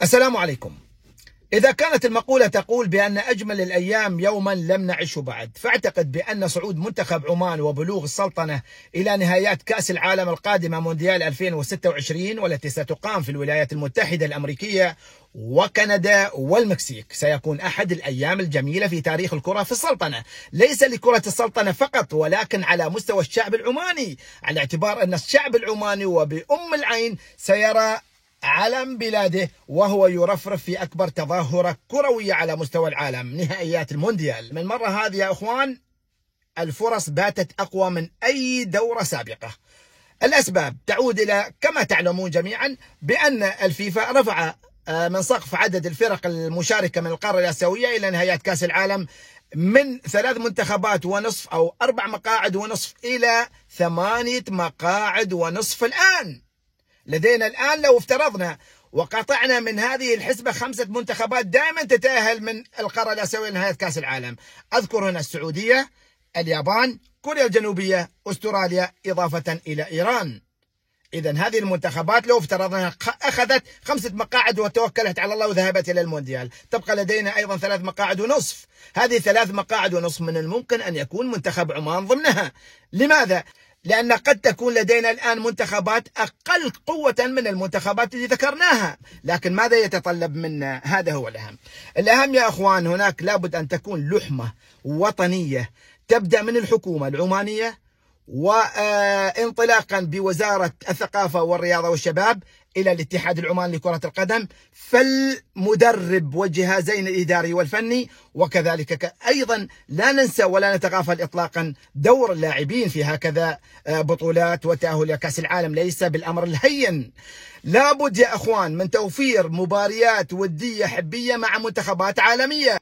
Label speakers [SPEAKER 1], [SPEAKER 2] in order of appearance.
[SPEAKER 1] السلام عليكم. إذا كانت المقولة تقول بأن أجمل الأيام يوما لم نعشه بعد، فأعتقد بأن صعود منتخب عمان وبلوغ السلطنة إلى نهائيات كأس العالم القادمة مونديال 2026 والتي ستقام في الولايات المتحدة الأمريكية وكندا والمكسيك سيكون أحد الأيام الجميلة في تاريخ الكرة في السلطنة، ليس لكرة السلطنة فقط ولكن على مستوى الشعب العماني، على اعتبار أن الشعب العماني وبأم العين سيرى علم بلاده وهو يرفرف في أكبر تظاهرة كروية على مستوى العالم، نهائيات المونديال. من المرة هذه يا أخوان الفرص باتت أقوى من أي دورة سابقة. الأسباب تعود إلى كما تعلمون جميعا بأن الفيفا رفع من سقف عدد الفرق المشاركة من القارة الآسيوية إلى نهائيات كأس العالم من 3 منتخبات ونصف أو 4 مقاعد ونصف إلى 8 مقاعد ونصف. الآن لدينا الآن لو افترضنا وقطعنا من هذه الحسبة 5 منتخبات دائما تتأهل من القارة الآسيوية لنهاية كأس العالم. أذكر هنا السعودية، اليابان، كوريا الجنوبية، أستراليا، إضافة إلى إيران. إذا هذه المنتخبات لو افترضنا أخذت 5 مقاعد وتوكلت على الله وذهبت إلى المونديال، تبقى لدينا أيضا 3 مقاعد ونصف. هذه 3 مقاعد ونصف من الممكن أن يكون منتخب عمان ضمنها. لماذا؟ لأن قد تكون لدينا الآن منتخبات أقل قوة من المنتخبات التي ذكرناها، لكن ماذا يتطلب منا؟ هذا هو الأهم. الأهم يا أخوان هناك لابد أن تكون لحمة وطنية تبدأ من الحكومة العمانية وانطلاقا بوزارة الثقافة والرياضة والشباب إلى الاتحاد العماني لكرة القدم، فالمدرب والجهازين الإداري والفني، وكذلك أيضا لا ننسى ولا نتغافل إطلاقا دور اللاعبين في هكذا بطولات وتأهل لكأس العالم ليس بالأمر الهين. لابد يا أخوان من توفير مباريات ودية حبية مع منتخبات عالمية.